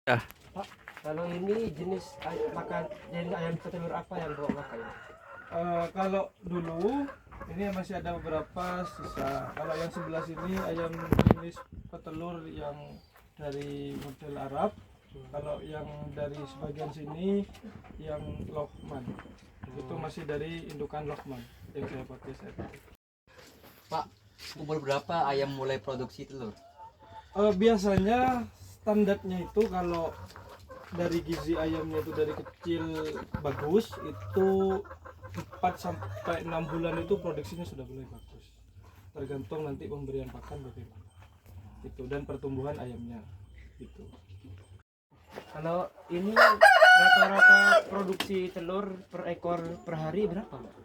Ya, Pak, kalau ini jenis ayam petelur apa yang bawa pakai? Kalau dulu ini masih ada beberapa sisa. Kalau yang sebelah sini ayam jenis petelur yang dari model Arab. Kalau yang dari sebagian sini yang Lokman. Itu masih dari indukan Lokman yang saya pakai saat itu. Pak, umur berapa ayam mulai produksi telur? Biasanya standarnya itu kalau dari gizi ayamnya itu dari kecil bagus, itu 4 sampai 6 bulan itu produksinya sudah mulai bagus. Tergantung nanti pemberian pakan bagaimana. Itu dan pertumbuhan ayamnya gitu. Kalau ini rata-rata produksi telur per ekor per hari berapa, Pak?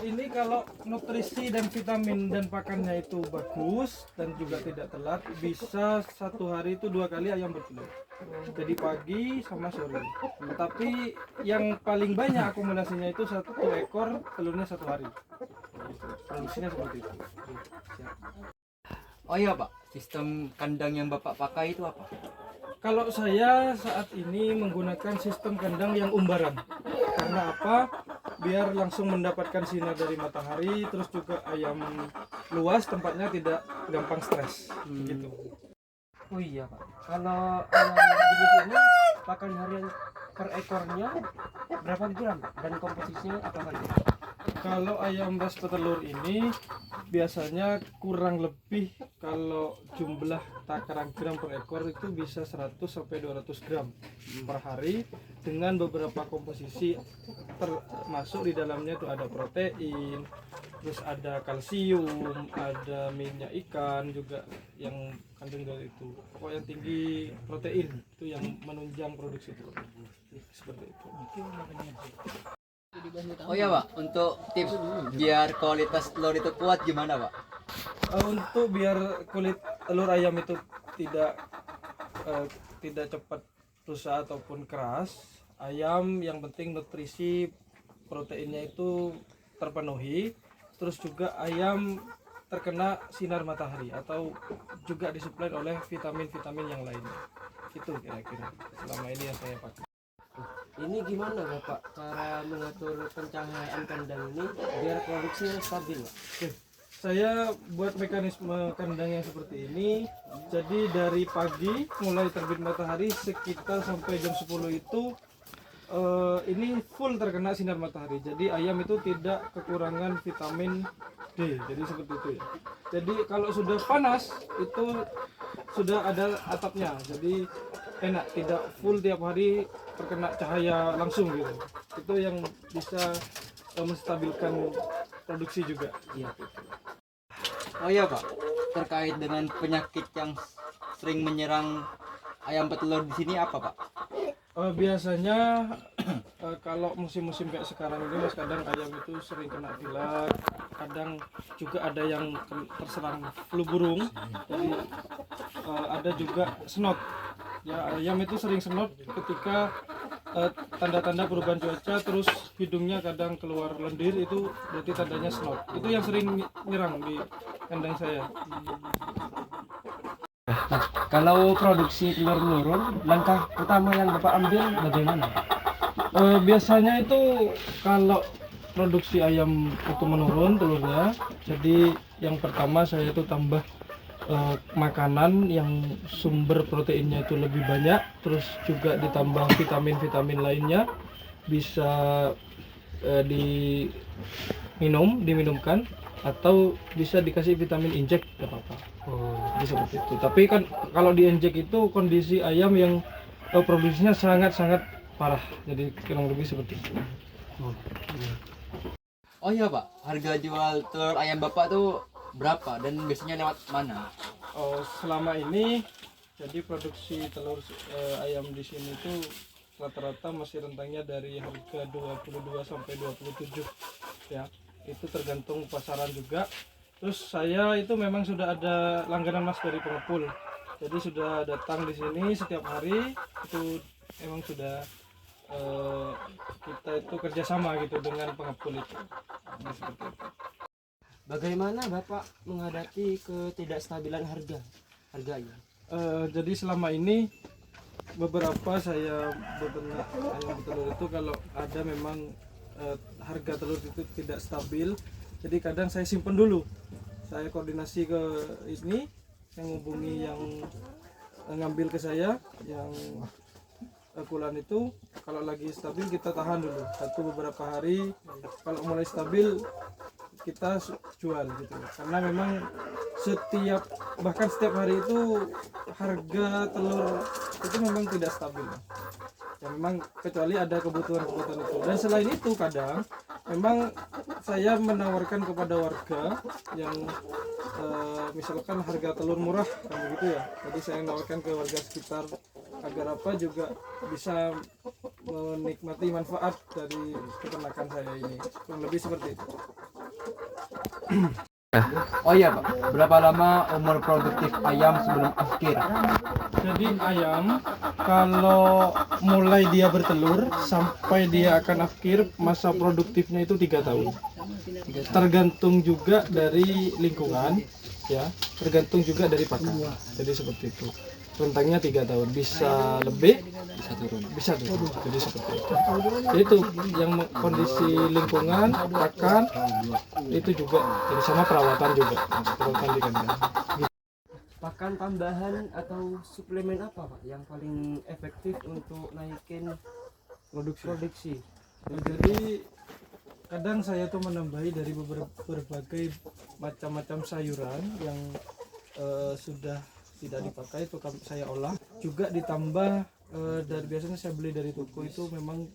Ini kalau nutrisi dan vitamin dan pakannya itu bagus dan juga tidak telat, bisa satu hari itu 2 kali ayam bertelur. Jadi pagi sama sore. Tapi yang paling banyak akumulasinya itu 1 ekor telurnya 1 hari. Produksinya seperti itu. Oh iya Pak, sistem kandang yang Bapak pakai itu apa? Kalau saya saat ini menggunakan sistem kandang yang umbaran. Karena apa? Biar langsung mendapatkan sinar dari matahari, terus juga ayam luas tempatnya tidak gampang stres gitu. Oh iya, Pak. Kalau ayam jenis ini pakan harian per ekornya berapa gram dan komposisinya apa saja? Kalau ayam ras petelur ini biasanya kurang lebih kalau jumlah takaran gram per ekor itu bisa 100 sampai 200 gram per hari dengan beberapa komposisi, termasuk di dalamnya itu ada protein, terus ada kalsium, ada minyak ikan juga yang kandung dari itu. Pokok yang tinggi protein itu yang menunjang produksi telur. Seperti itu. Oh iya Pak, untuk tips biar kualitas telur itu kuat gimana Pak? Untuk biar kulit telur ayam itu tidak tidak cepat rusak ataupun keras, ayam yang penting nutrisi proteinnya itu terpenuhi, terus juga ayam terkena sinar matahari atau juga disuplai oleh vitamin-vitamin yang lainnya. Itu kira-kira selama ini yang saya pakai. Ini gimana, Bapak, cara mengatur pencahayaan kandang ini biar produksinya stabil, Pak? Oke, saya buat mekanisme kandang yang seperti ini. Jadi dari pagi mulai terbit matahari sekitar sampai jam 10 itu ini full terkena sinar matahari. Jadi ayam itu tidak kekurangan vitamin D. Jadi seperti itu ya. Jadi kalau sudah panas itu sudah ada atapnya. Jadi enak, tidak full tiap hari terkena cahaya langsung gitu. Itu yang bisa menstabilkan produksi juga. Iya. Oh iya Pak, terkait dengan penyakit yang sering menyerang ayam petelur di sini apa Pak? Biasanya kalau musim-musim kayak sekarang ini mas, kadang ayam itu sering kena pilek, kadang juga ada yang terserang flu burung, jadi ada juga snot. Ya, ayam itu sering snot ketika tanda-tanda perubahan cuaca, terus hidungnya kadang keluar lendir, itu berarti tandanya snot. Itu yang sering nyerang di kandang saya. Kalau produksi telur menurun, langkah utama yang Bapak ambil bagaimana? Biasanya itu kalau produksi ayam itu menurun telurnya, jadi yang pertama saya itu tambah makanan yang sumber proteinnya itu lebih banyak, terus juga ditambah vitamin-vitamin lainnya, bisa diminumkan atau bisa dikasih vitamin injek, tidak apa-apa. Jadi seperti itu. Tapi kan kalau di injek itu kondisi ayam yang produksinya sangat-sangat parah, jadi kurang lebih seperti itu. Oh iya Pak, harga jual telur ayam Bapak tuh berapa dan biasanya lewat mana? Selama ini jadi produksi telur ayam di sini itu rata-rata masih rentangnya dari harga 22 sampai 27 ya. Itu tergantung pasaran juga. Terus saya itu memang sudah ada langganan mas dari pengepul. Jadi sudah datang di sini setiap hari, itu emang sudah kita itu kerjasama gitu dengan pengepul itu. Nah, seperti itu. Bagaimana Bapak menghadapi ketidakstabilan harga ayam? Jadi selama ini beberapa saya beternak ayam petelur itu kalau ada memang harga telur itu tidak stabil, jadi kadang saya simpan dulu, saya koordinasi ke ini yang hubungi yang ngambil ke saya yang kulan itu, kalau lagi stabil kita tahan dulu beberapa hari, kalau mulai stabil kita jual gitu, karena memang bahkan setiap hari itu harga telur itu memang tidak stabil ya, memang kecuali ada kebutuhan itu. Dan selain itu kadang memang saya menawarkan kepada warga yang misalkan harga telur murah kan begitu ya, jadi saya menawarkan ke warga sekitar agar apa juga bisa menikmati manfaat dari peternakan saya ini, kurang lebih seperti itu. Oh iya Pak, berapa lama umur produktif ayam sebelum akhir? Jadi ayam kalau mulai dia bertelur sampai dia akan akhir, masa produktifnya itu 3 tahun. Tergantung juga dari lingkungan ya, tergantung juga dari pakan. Jadi seperti itu. Rentangnya 3 tahun, bisa lebih, bisa turun. Jadi seperti itu. Jadi itu yang kondisi lingkungan, pakan itu juga, jadi sama perawatan juga, perawatan di kandang. Pakan tambahan atau suplemen apa Pak yang paling efektif untuk naikin produksi? Jadi kadang saya tuh menambahi dari berbagai macam-macam sayuran yang sudah tidak dipakai itu saya olah, juga ditambah dari biasanya saya beli dari toko itu memang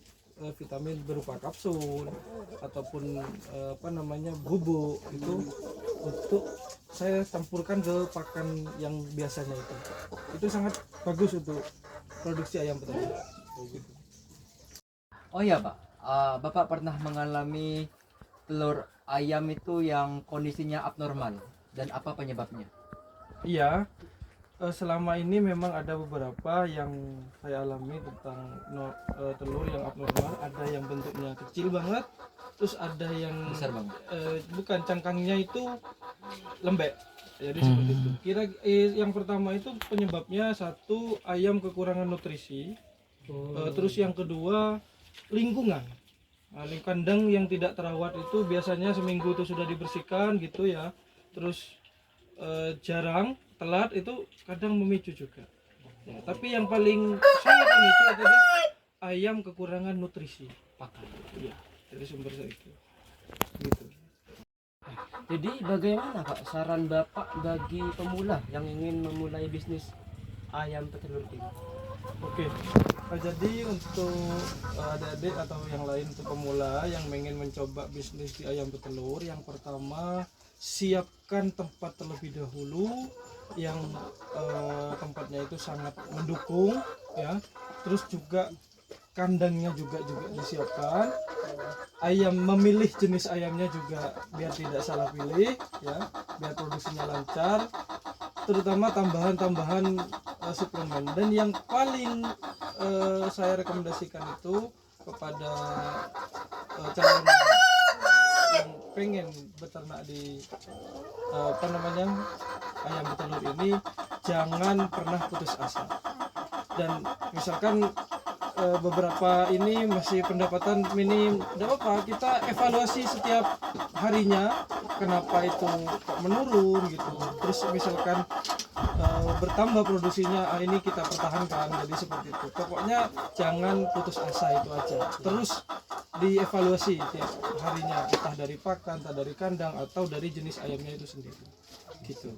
vitamin berupa kapsul ataupun bubuk itu untuk saya campurkan ke pakan yang biasanya itu sangat bagus untuk produksi ayam petelur. Oh iya Pak, Bapak pernah mengalami telur ayam itu yang kondisinya abnormal dan apa penyebabnya? Iya, selama ini memang ada beberapa yang saya alami tentang telur yang abnormal. Ada yang bentuknya kecil banget, terus ada yang Besar banget. Bukan, cangkangnya itu lembek. Jadi seperti itu. Yang pertama itu penyebabnya satu, ayam kekurangan nutrisi. Terus yang kedua, lingkungan. Nah, kandang yang tidak terawat itu biasanya seminggu itu sudah dibersihkan gitu ya. Terus jarang, telat, itu kadang memicu juga ya, tapi yang paling sangat memicu adalah ayam kekurangan nutrisi pakan ya, dari sumber saya itu gitu. Jadi bagaimana Pak saran Bapak bagi pemula yang ingin memulai bisnis ayam petelur ini? Oke, jadi untuk adik-adik atau yang lain, untuk pemula yang ingin mencoba bisnis di ayam petelur, yang pertama siapkan tempat terlebih dahulu yang tempatnya itu sangat mendukung ya. Terus juga kandangnya juga disiapkan. Ayam, memilih jenis ayamnya juga biar tidak salah pilih ya, biar produksinya lancar. Terutama tambahan-tambahan suplemen. Dan yang paling saya rekomendasikan itu kepada calon yang pengen beternak di ayam petelur ini, jangan pernah putus asa. Dan misalkan beberapa ini masih pendapatan minim, tidak apa, kita evaluasi setiap harinya kenapa itu kok menurun gitu. Terus misalkan bertambah produksinya, ini kita pertahankan. Jadi seperti itu, pokoknya jangan putus asa, itu aja. Terus dievaluasi tiap harinya, entah dari pakan, entah dari kandang, atau dari jenis ayamnya itu sendiri gitu.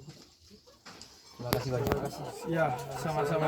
Terima kasih banyak. Ya, sama-sama.